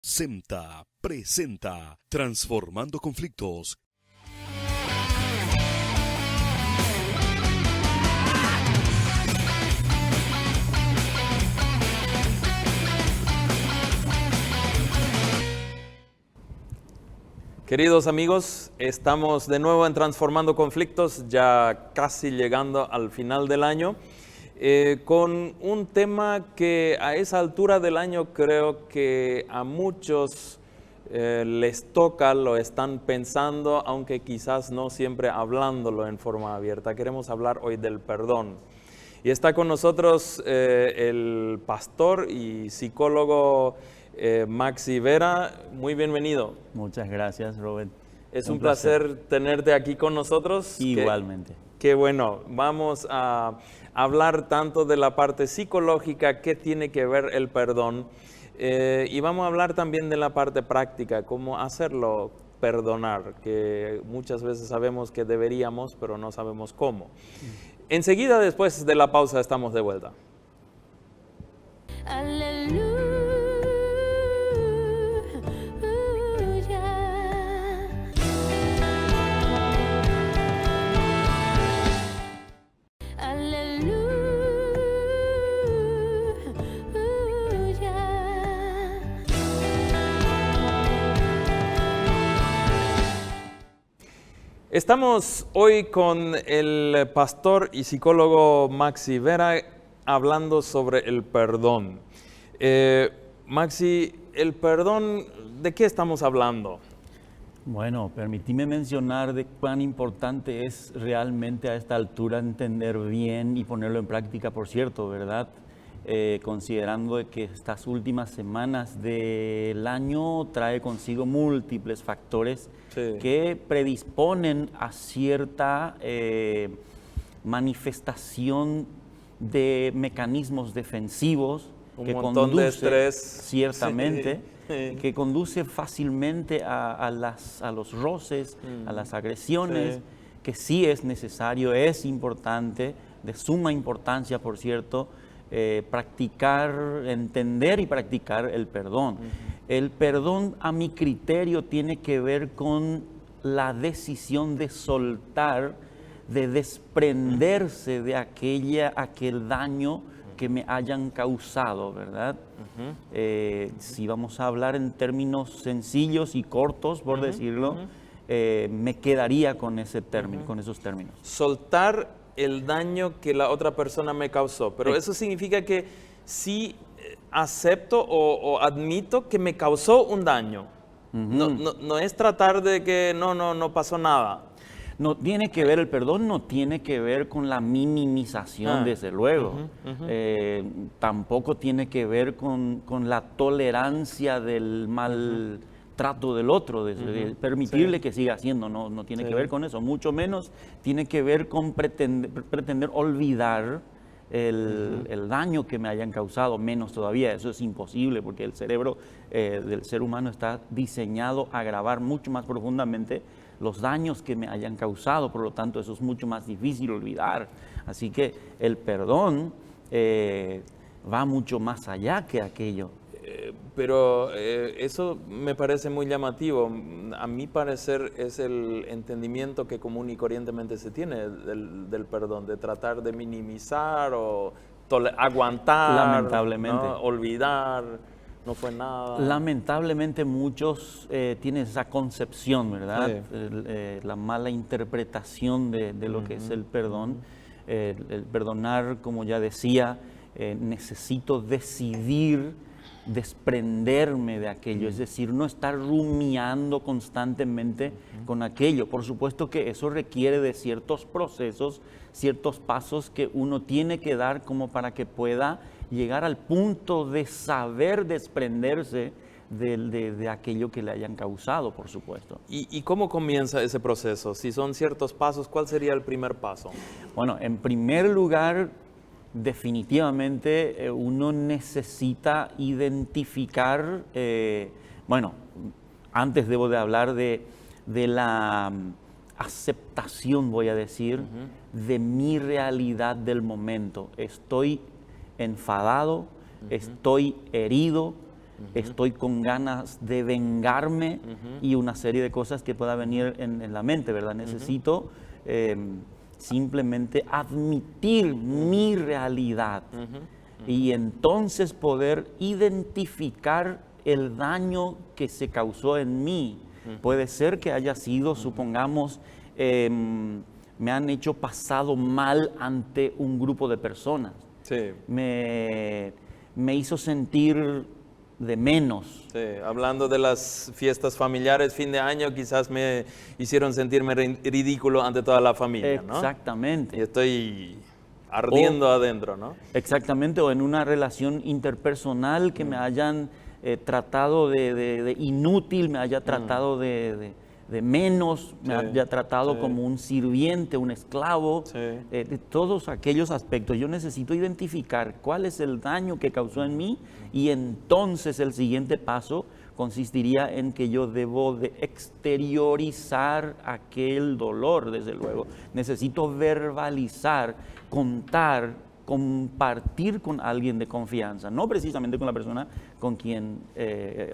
SEMTA presenta Transformando Conflictos. Queridos amigos, estamos de nuevo en Transformando Conflictos, ya casi llegando al final del año, con un tema que a esa altura del año creo que a muchos les toca, lo están pensando, aunque quizás no siempre hablándolo en forma abierta. Queremos hablar hoy del perdón. Y está con nosotros el pastor y psicólogo Maxi Vera. Muy bienvenido. Muchas gracias, Robert. Es un placer tenerte aquí con nosotros. Igualmente. Qué bueno. Vamos a hablar tanto de la parte psicológica, qué tiene que ver el perdón, y vamos a hablar también de la parte práctica, cómo hacerlo perdonar, que muchas veces sabemos que deberíamos, pero no sabemos cómo. Enseguida, después de la pausa, estamos de vuelta. Aleluya. Estamos hoy con el pastor y psicólogo Maxi Vera hablando sobre el perdón. Maxi, el perdón, ¿de qué estamos hablando? Bueno, permíteme mencionar de cuán importante es realmente a esta altura entender bien y ponerlo en práctica, por cierto, ¿verdad? Considerando de que estas últimas semanas del año trae consigo múltiples factores que predisponen a cierta manifestación de mecanismos defensivos que montón de estrés. Ciertamente, que conduce fácilmente a los roces, a las agresiones, que sí es necesario, es importante, de suma importancia, por cierto, practicar, entender y practicar el perdón. El perdón, a mi criterio, tiene que ver con la decisión de soltar, de desprenderse de aquel daño que me hayan causado, ¿verdad? Si vamos a hablar en términos sencillos y cortos, por decirlo, me quedaría con ese término, con esos términos. Soltar el daño que la otra persona me causó, pero eso significa que sí acepto o admito que me causó un daño. No es tratar de que no pasó nada. No tiene que ver, el perdón no tiene que ver con la minimización, desde luego. Tampoco tiene que ver con la tolerancia del mal trato del otro, de permitirle que siga haciendo, no tiene que ver con eso. Mucho menos tiene que ver con pretender olvidar el daño que me hayan causado, menos todavía. Eso es imposible porque el cerebro del ser humano está diseñado a grabar mucho más profundamente los daños que me hayan causado, por lo tanto eso es mucho más difícil olvidar. Así que el perdón va mucho más allá que aquello. Pero eso me parece muy llamativo. A mi parecer es el entendimiento que común y corrientemente se tiene del perdón, de tratar de minimizar o aguantar, lamentablemente, ¿no? Olvidar, no fue nada. Lamentablemente muchos tienen esa concepción, ¿verdad? La mala interpretación de lo que es el perdón. El perdonar, como ya decía, necesito decidir desprenderme de aquello, es decir, no estar rumiando constantemente con aquello. Por supuesto que eso requiere de ciertos procesos, ciertos pasos que uno tiene que dar como para que pueda llegar al punto de saber desprenderse de aquello que le hayan causado, por supuesto. ¿Y cómo comienza ese proceso? Si son ciertos pasos, ¿cuál sería el primer paso? Bueno, en primer lugar, definitivamente uno necesita identificar, antes debo de hablar de la aceptación, voy a decir, de mi realidad del momento. Estoy enfadado, estoy herido, estoy con ganas de vengarme y una serie de cosas que pueda venir en la mente, ¿verdad? Necesito simplemente admitir mi realidad y entonces poder identificar el daño que se causó en mí. Puede ser que haya sido, supongamos, me han hecho pasado mal ante un grupo de personas. Sí. Me hizo sentir de menos. Sí, hablando de las fiestas familiares, fin de año, quizás me hicieron sentirme ridículo ante toda la familia, ¿no? Exactamente. Y estoy ardiendo adentro, ¿no? Exactamente, o en una relación interpersonal que me hayan tratado de inútil, me haya tratado de menos, me haya tratado como un sirviente, un esclavo, de todos aquellos aspectos. Yo necesito identificar cuál es el daño que causó en mí y entonces el siguiente paso consistiría en que yo debo de exteriorizar aquel dolor, desde luego. Necesito verbalizar, contar, compartir con alguien de confianza, no precisamente con la persona con quien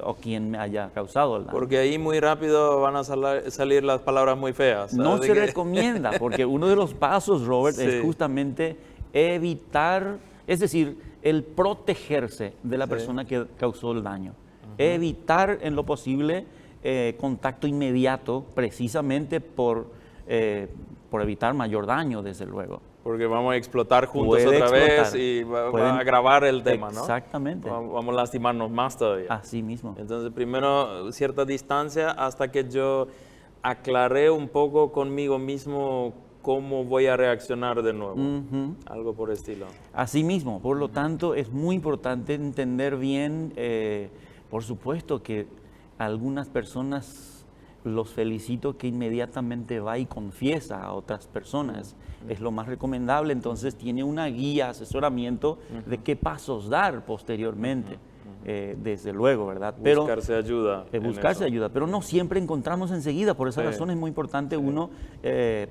o quien me haya causado el daño. Porque ahí muy rápido van a salir las palabras muy feas. No se recomienda, porque uno de los pasos, Robert, es justamente evitar, es decir, el protegerse de la persona que causó el daño. Evitar en lo posible contacto inmediato, precisamente por evitar mayor daño, desde luego. Porque vamos a explotar juntos Puede otra explotar. vez y va a agravar el tema, ¿no? Exactamente. Vamos a lastimarnos más todavía. Así mismo. Entonces, primero, cierta distancia hasta que yo aclaré un poco conmigo mismo cómo voy a reaccionar de nuevo. Algo por el estilo. Así mismo. Por lo tanto, es muy importante entender bien, por supuesto que algunas personas los felicito que inmediatamente va y confiesa a otras personas. Es lo más recomendable. Entonces tiene una guía, asesoramiento de qué pasos dar posteriormente. Desde luego, ¿verdad? Buscarse ayuda. Buscarse ayuda, pero no siempre encontramos enseguida. Por esa razón es muy importante uno,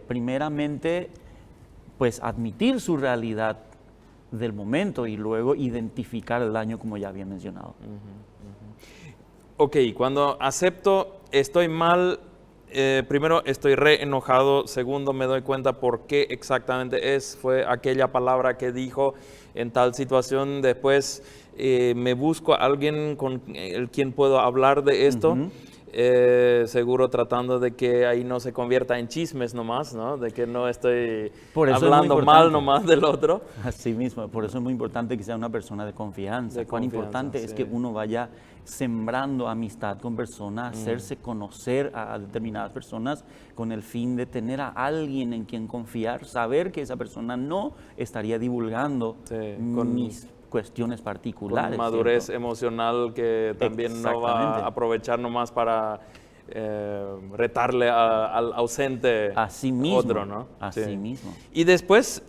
primeramente, pues admitir su realidad del momento y luego identificar el daño, como ya había mencionado. Ok, cuando acepto, estoy mal, primero estoy re enojado, segundo me doy cuenta por qué exactamente fue aquella palabra que dijo en tal situación, después me busco a alguien con quien puedo hablar de esto, seguro tratando de que ahí no se convierta en chismes nomás, ¿no? De que no estoy hablando mal nomás del otro. Así mismo, por eso es muy importante que sea una persona de confianza. Cuán importante es que uno vaya sembrando amistad con personas, hacerse conocer a determinadas personas con el fin de tener a alguien en quien confiar, saber que esa persona no estaría divulgando mis cuestiones particulares. Con madurez emocional que también no va a aprovechar nomás para retarle al ausente así mismo, otro, ¿no? Así mismo. Y después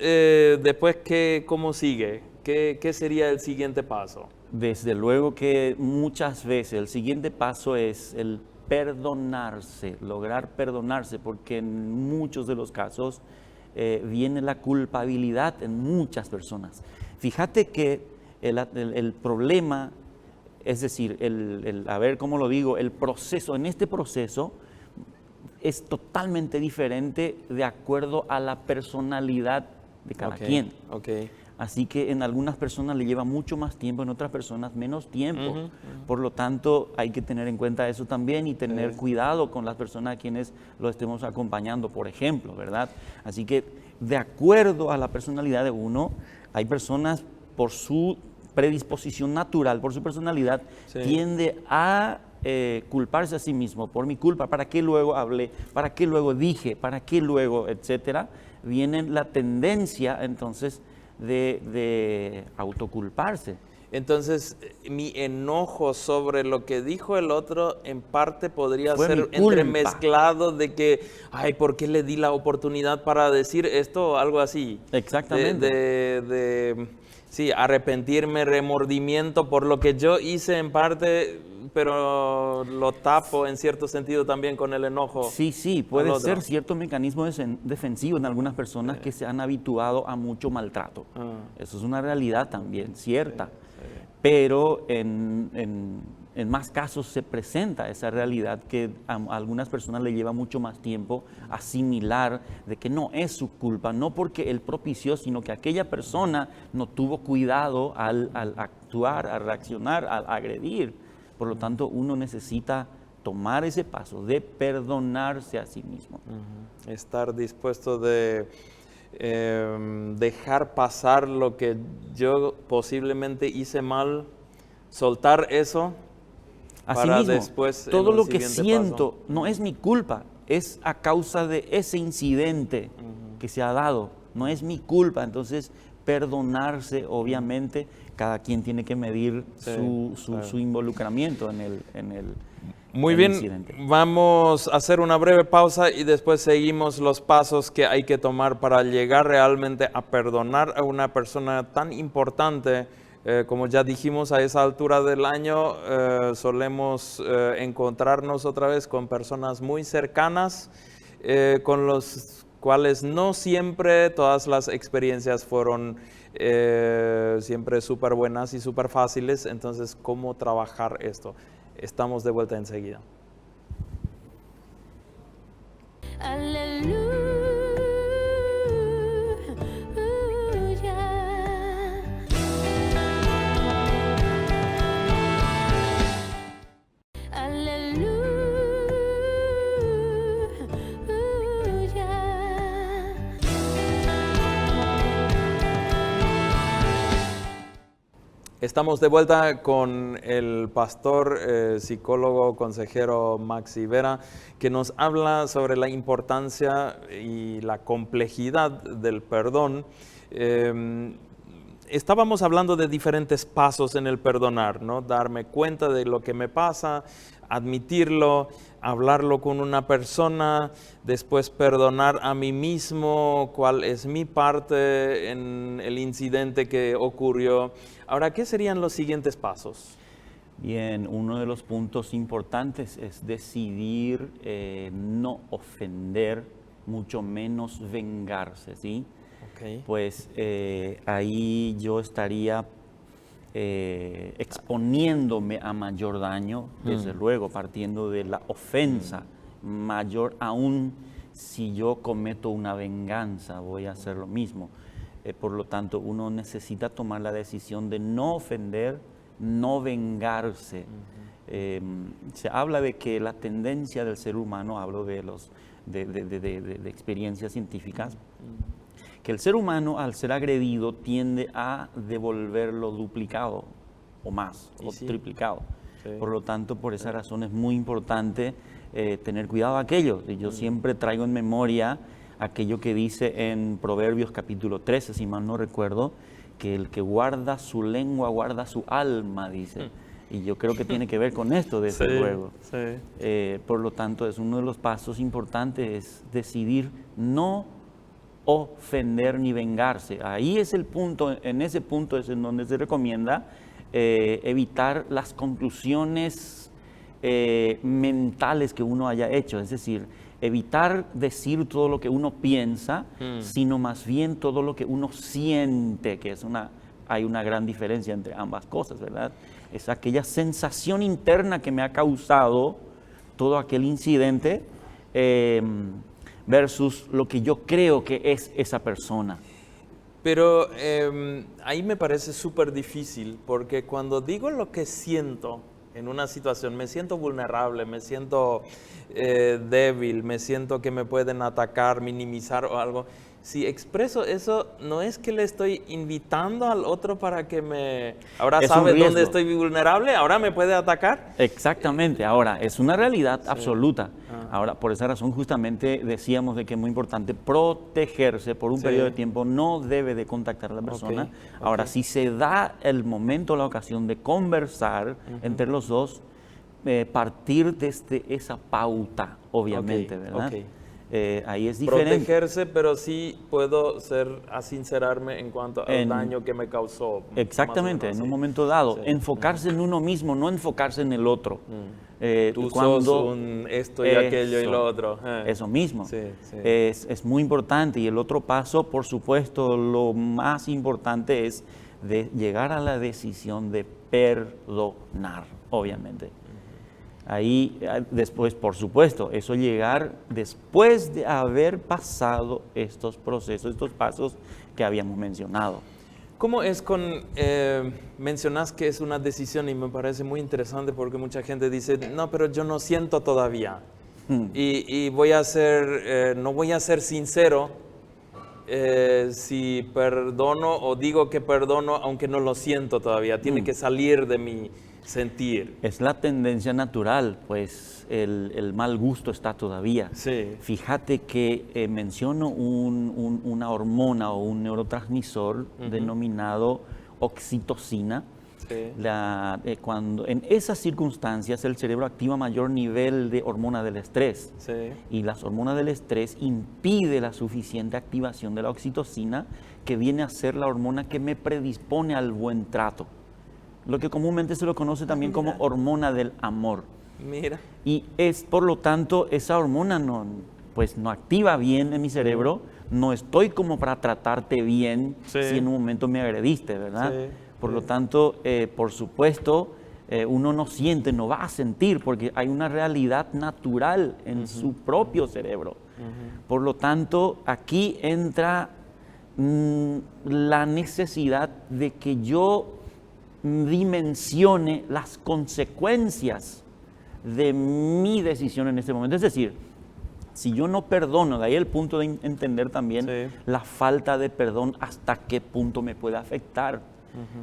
¿cómo sigue? ¿Qué sería el siguiente paso? Desde luego que muchas veces el siguiente paso es el perdonarse, lograr perdonarse, porque en muchos de los casos viene la culpabilidad en muchas personas. Fíjate que el problema, es decir, a ver cómo lo digo, el proceso, en este proceso es totalmente diferente de acuerdo a la personalidad de cada quien. Así que en algunas personas le lleva mucho más tiempo, en otras personas menos tiempo. Por lo tanto, hay que tener en cuenta eso también y tener cuidado con las personas a quienes lo estemos acompañando, por ejemplo, ¿verdad? Así que de acuerdo a la personalidad de uno, hay personas por su predisposición natural, por su personalidad, tiende a culparse a sí mismo, por mi culpa, ¿para qué luego hablé? ¿Para qué luego dije? ¿Para qué luego? Etcétera. Viene la tendencia, entonces, de autoculparse. Entonces, mi enojo sobre lo que dijo el otro, en parte podría Fue ser entremezclado de que, ay, ¿por qué le di la oportunidad para decir esto o algo así? Exactamente. Sí, arrepentirme, remordimiento por lo que yo hice en parte, pero lo tapo en cierto sentido también con el enojo. Sí, puede ser cierto mecanismo defensivo en algunas personas que se han habituado a mucho maltrato. Eso es una realidad también, cierta. pero en más casos se presenta esa realidad que a algunas personas le lleva mucho más tiempo asimilar de que no es su culpa, no porque él propició, sino que aquella persona no tuvo cuidado al actuar, al reaccionar, al agredir. Por lo tanto, uno necesita tomar ese paso de perdonarse a sí mismo. Estar dispuesto de dejar pasar lo que yo posiblemente hice mal, soltar eso para Asimismo, después todo en lo un que siguiente siento paso. no es mi culpa, es a causa de ese incidente que se ha dado, no es mi culpa. Entonces, perdonarse, obviamente, cada quien tiene que medir su involucramiento en el Muy bien, incidente. vamos a hacer una breve pausa y después seguimos los pasos que hay que tomar para llegar realmente a perdonar a una persona tan importante. Como ya dijimos, a esa altura del año solemos encontrarnos otra vez con personas muy cercanas, con los cuales no siempre todas las experiencias fueron siempre súper buenas y súper fáciles. Entonces, ¿cómo trabajar esto? Estamos de vuelta enseguida. Estamos de vuelta con el pastor, psicólogo, consejero Maxi Vera, que nos habla sobre la importancia y la complejidad del perdón. Estábamos hablando de diferentes pasos en el perdonar, ¿no? Darme cuenta de lo que me pasa, admitirlo, hablarlo con una persona, después perdonar a mí mismo, cuál es mi parte en el incidente que ocurrió. Ahora, ¿qué serían los siguientes pasos? Bien, uno de los puntos importantes es decidir no ofender, mucho menos vengarse, ¿sí? Okay. Pues ahí yo estaría exponiéndome a mayor daño, desde luego, partiendo de la ofensa, mayor aún si yo cometo una venganza, voy a hacer lo mismo. Por lo tanto, uno necesita tomar la decisión de no ofender, no vengarse. Se habla de que la tendencia del ser humano, hablo de experiencias científicas, que el ser humano al ser agredido tiende a devolverlo duplicado o más, o triplicado. Sí. Por lo tanto, por esa razón es muy importante tener cuidado a aquello. Yo siempre traigo en memoria aquello que dice en Proverbios capítulo 13, si mal no recuerdo, que el que guarda su lengua guarda su alma, dice. Y yo creo que tiene que ver con esto, desde luego. Sí. Por lo tanto, es uno de los pasos importantes, es decidir no ofender ni vengarse. Ahí es el punto, en ese punto es en donde se recomienda evitar las conclusiones mentales que uno haya hecho, es decir, evitar decir todo lo que uno piensa, sino más bien todo lo que uno siente, que hay una gran diferencia entre ambas cosas, ¿verdad? Es aquella sensación interna que me ha causado todo aquel incidente versus lo que yo creo que es esa persona. Pero ahí me parece súper difícil, porque cuando digo lo que siento en una situación, me siento vulnerable, me siento débil, me siento que me pueden atacar, minimizar o algo. Si expreso eso, no es que le estoy invitando al otro para que ahora sabe dónde estoy vulnerable, ahora me puede atacar. Exactamente, ahora es una realidad absoluta. Ahora, por esa razón justamente decíamos de que es muy importante protegerse por un periodo de tiempo, no debe de contactar a la persona. Ahora, si se da el momento, la ocasión de conversar entre los dos, partir desde esa pauta, obviamente, ¿verdad? Ahí es diferente. Protegerse, pero sí puedo sincerarme en cuanto al daño que me causó. Exactamente, en un momento dado. Enfocarse en uno mismo, no enfocarse en el otro. Tú sos un esto y aquello y lo otro. Eso mismo. Es muy importante. Y el otro paso, por supuesto, lo más importante es de llegar a la decisión de perdonar, obviamente. Ahí después, por supuesto, eso llegar después de haber pasado estos procesos, estos pasos que habíamos mencionado. ¿Cómo es con, mencionas que es una decisión y me parece muy interesante porque mucha gente dice, no, pero yo no siento todavía y voy a ser, no voy a ser sincero si perdono o digo que perdono aunque no lo siento todavía, tiene que salir de mi sentir. Es la tendencia natural, pues el mal gusto está todavía. Sí. Fíjate que menciono una hormona o un neurotransmisor denominado oxitocina. Sí. Cuando en esas circunstancias el cerebro activa mayor nivel de hormona del estrés. Sí. Y las hormonas del estrés impide la suficiente activación de la oxitocina, que viene a ser la hormona que me predispone al buen trato. Lo que comúnmente se lo conoce también como hormona del amor. Mira. Y es, por lo tanto, esa hormona no activa bien en mi cerebro, no estoy como para tratarte bien si en un momento me agrediste, ¿verdad? Sí. Por lo tanto, por supuesto, uno no siente, no va a sentir, porque hay una realidad natural en su propio cerebro. Por lo tanto, aquí entra la necesidad de que yo dimensione las consecuencias de mi decisión en este momento. Es decir, si yo no perdono, de ahí el punto de entender también la falta de perdón, hasta qué punto me puede afectar.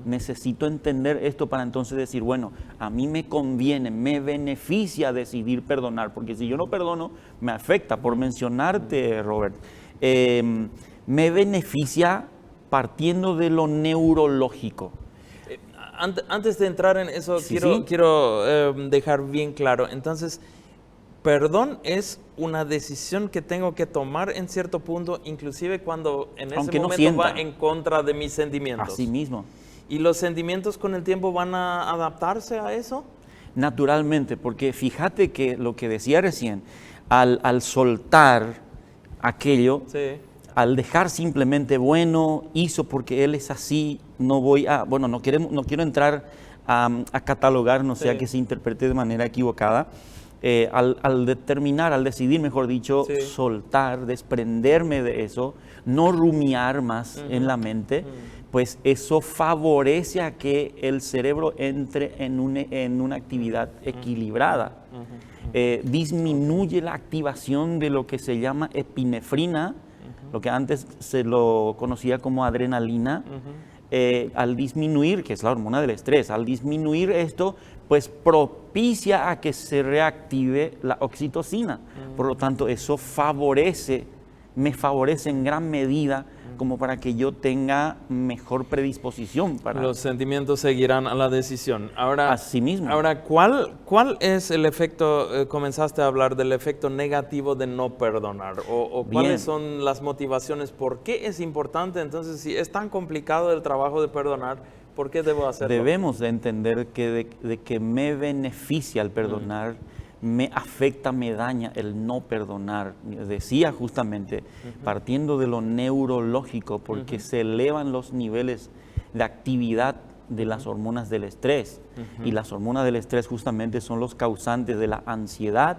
Necesito entender esto para entonces decir, bueno, a mí me conviene, me beneficia decidir perdonar, porque si yo no perdono, me afecta. Por mencionarte, Robert, me beneficia partiendo de lo neurológico. Antes de entrar en eso, quiero dejar bien claro. Entonces, perdón es una decisión que tengo que tomar en cierto punto, inclusive cuando en ese momento va en contra de mis sentimientos. Así mismo. ¿Y los sentimientos con el tiempo van a adaptarse a eso? Naturalmente, porque fíjate que lo que decía recién, al soltar aquello, al dejar simplemente, bueno, hizo porque él es así, no quiero entrar a catalogar, no sea que se interprete de manera equivocada, al decidir, mejor dicho, soltar, desprenderme de eso, no rumiar más en la mente, pues eso favorece a que el cerebro entre en una actividad equilibrada. Disminuye la activación de lo que se llama epinefrina, lo que antes se lo conocía como adrenalina. Al disminuir, que es la hormona del estrés, al disminuir esto, pues propicia a que se reactive la oxitocina. Por lo tanto, eso me favorece en gran medida como para que yo tenga mejor predisposición para... Los sentimientos seguirán a la decisión. Ahora, así mismo. Ahora, ¿cuál es el efecto, comenzaste a hablar del efecto negativo de no perdonar? ¿O cuáles son las motivaciones? ¿Por qué es importante? Entonces, si es tan complicado el trabajo de perdonar, ¿por qué debo hacerlo? Debemos de entender que de que me beneficia el perdonar, me afecta, me daña el no perdonar. Decía justamente, partiendo de lo neurológico, porque se elevan los niveles de actividad de las hormonas del estrés. Y las hormonas del estrés justamente son los causantes de la ansiedad,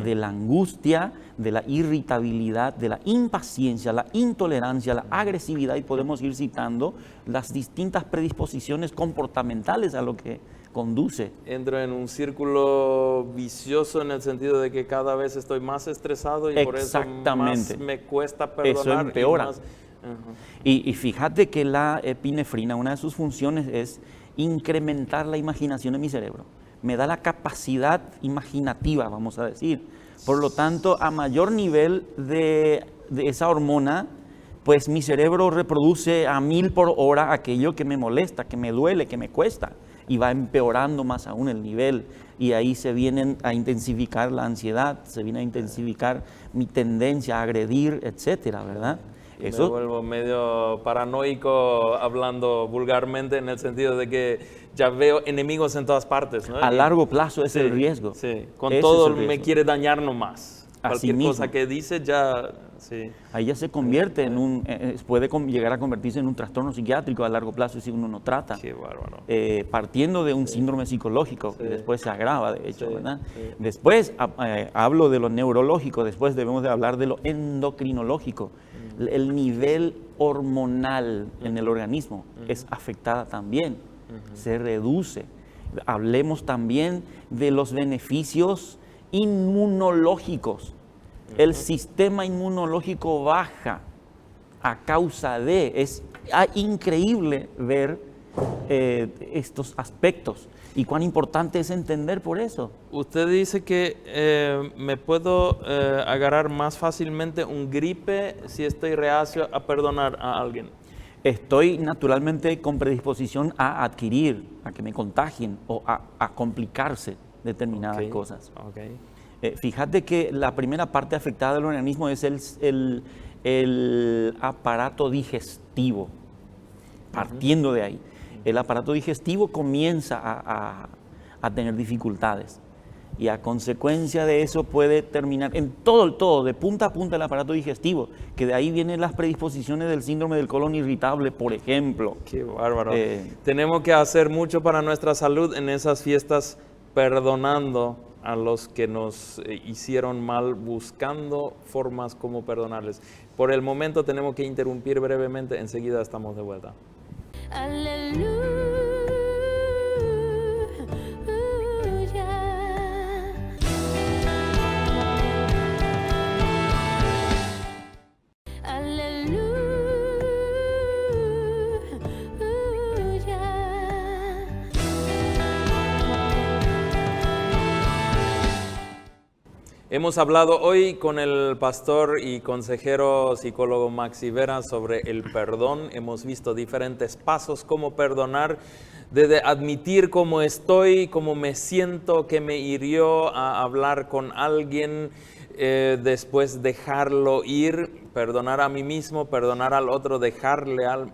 de la angustia, de la irritabilidad, de la impaciencia, la intolerancia, la agresividad, y podemos ir citando las distintas predisposiciones comportamentales a lo que conduce. Entro en un círculo vicioso en el sentido de que cada vez estoy más estresado y por eso más me cuesta perdonar. Eso empeora. Y fíjate que la epinefrina, una de sus funciones es incrementar la imaginación de mi cerebro. Me da la capacidad imaginativa, vamos a decir. Por lo tanto, a mayor nivel de esa hormona, pues mi cerebro reproduce a 1000 por hora aquello que me molesta, que me duele, que me cuesta. Y va empeorando más aún el nivel, y ahí se vienen a intensificar la ansiedad, se viene a intensificar mi tendencia a agredir, etcétera, ¿verdad? Eso me vuelvo medio paranoico, hablando vulgarmente, en el sentido de que ya veo enemigos en todas partes, ¿no? A largo plazo es el riesgo. Sí, con todo me quiere dañar nomás. cualquier mismo. cosa que dice ya, sí. Ahí ya se convierte en llegar a convertirse en un trastorno psiquiátrico a largo plazo si uno no trata. Qué bárbaro. Partiendo de un síndrome psicológico, que después se agrava, de hecho, Sí, ¿verdad? sí. Después hablo de lo neurológico, después debemos de hablar de lo endocrinológico. El nivel hormonal en el organismo es afectada también, se reduce. Hablemos también de los beneficios inmunológicos. El sistema inmunológico baja a causa de... Es increíble ver estos aspectos y cuán importante es entender por eso. Usted dice que me puedo agarrar más fácilmente un gripe si estoy reacio a perdonar a alguien. Estoy naturalmente con predisposición a adquirir, a que me contagien o a complicarse determinadas cosas. Okay. Fíjate que la primera parte afectada del organismo es el aparato digestivo, partiendo de ahí. El aparato digestivo comienza a tener dificultades y a consecuencia de eso puede terminar en todo, de punta a punta el aparato digestivo, que de ahí vienen las predisposiciones del síndrome del colon irritable, por ejemplo. Qué bárbaro. Tenemos que hacer mucho para nuestra salud en esas fiestas, perdonando a los que nos hicieron mal, buscando formas como perdonarles. Por el momento tenemos que interrumpir brevemente, enseguida estamos de vuelta. Aleluya. Hemos hablado hoy con el pastor y consejero psicólogo Maxi Vera sobre el perdón. Hemos visto diferentes pasos cómo perdonar, desde admitir cómo estoy, cómo me siento, que me hirió, a hablar con alguien, después dejarlo ir, perdonar a mí mismo, perdonar al otro,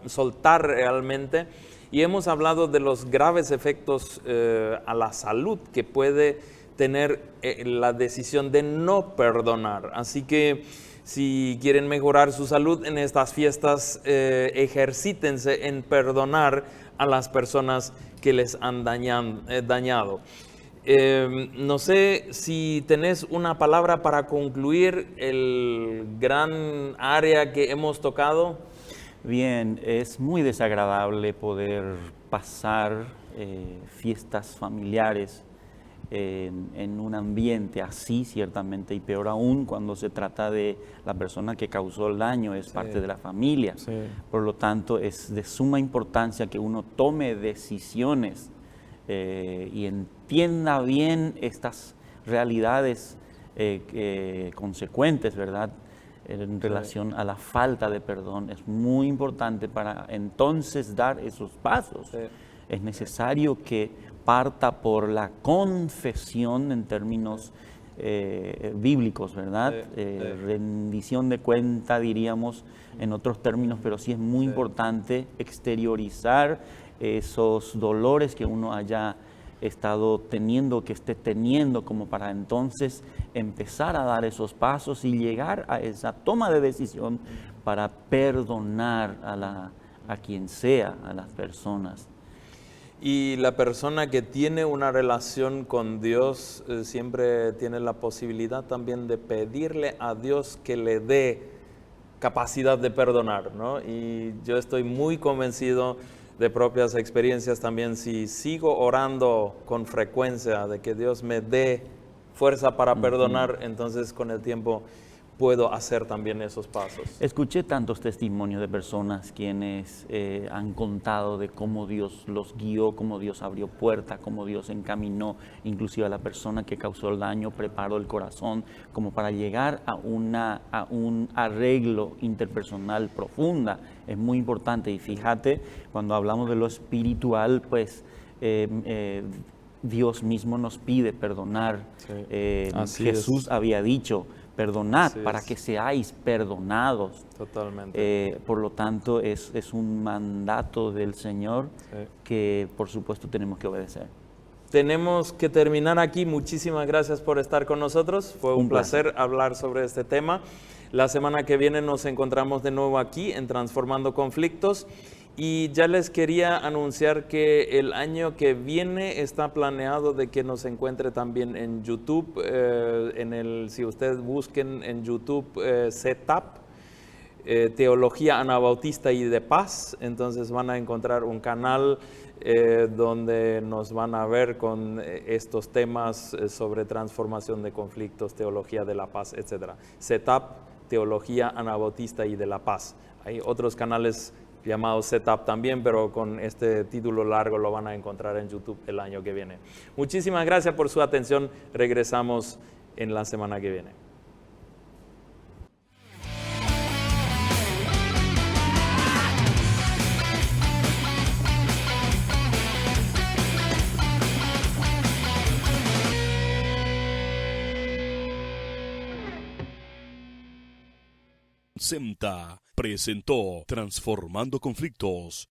soltar realmente. Y hemos hablado de los graves efectos a la salud que puede tener la decisión de no perdonar. Así que si quieren mejorar su salud en estas fiestas, ejercítense en perdonar a las personas que les han dañado. No sé si tenés una palabra para concluir el gran área que hemos tocado. Bien, es muy desagradable poder pasar fiestas familiares en un ambiente así, ciertamente, y peor aún cuando se trata de la persona que causó el daño, es parte de la familia. Sí. Por lo tanto, es de suma importancia que uno tome decisiones y entienda bien estas realidades consecuentes, ¿verdad?, en relación a la falta de perdón. Es muy importante para entonces dar esos pasos. Sí. Es necesario que parta por la confesión en términos bíblicos, ¿verdad? Rendición de cuenta, diríamos, en otros términos, pero sí es muy importante exteriorizar esos dolores que uno haya estado teniendo, que esté teniendo, como para entonces empezar a dar esos pasos y llegar a esa toma de decisión para perdonar a quien sea, a las personas. Y la persona que tiene una relación con Dios siempre tiene la posibilidad también de pedirle a Dios que le dé capacidad de perdonar, ¿no? Y yo estoy muy convencido de propias experiencias también, si sigo orando con frecuencia de que Dios me dé fuerza para perdonar, entonces con el tiempo puedo hacer también esos pasos. Escuché tantos testimonios de personas quienes han contado de cómo Dios los guió, cómo Dios abrió puertas, cómo Dios encaminó inclusive a la persona que causó el daño, preparó el corazón como para llegar a un arreglo interpersonal profunda. Es muy importante y fíjate, cuando hablamos de lo espiritual, pues Dios mismo nos pide perdonar. Sí. Jesús había dicho, perdonad para que seáis perdonados. Totalmente. Por lo tanto, es un mandato del Señor que por supuesto tenemos que obedecer. tenemos que terminar aquí. Muchísimas gracias por estar con nosotros. Fue un placer hablar sobre este tema. La semana que viene nos encontramos de nuevo aquí en Transformando Conflictos. Y ya les quería anunciar que el año que viene está planeado de que nos encuentre también en YouTube. Si ustedes busquen en YouTube CETAP, Teología Anabautista y de Paz, entonces van a encontrar un canal donde nos van a ver con estos temas sobre transformación de conflictos, teología de la paz, etc. CETAP, Teología Anabautista y de la Paz. Hay otros canales llamados Setup también, pero con este título largo lo van a encontrar en YouTube el año que viene. Muchísimas gracias por su atención. Regresamos en la semana que viene. SEMTA presentó Transformando Conflictos.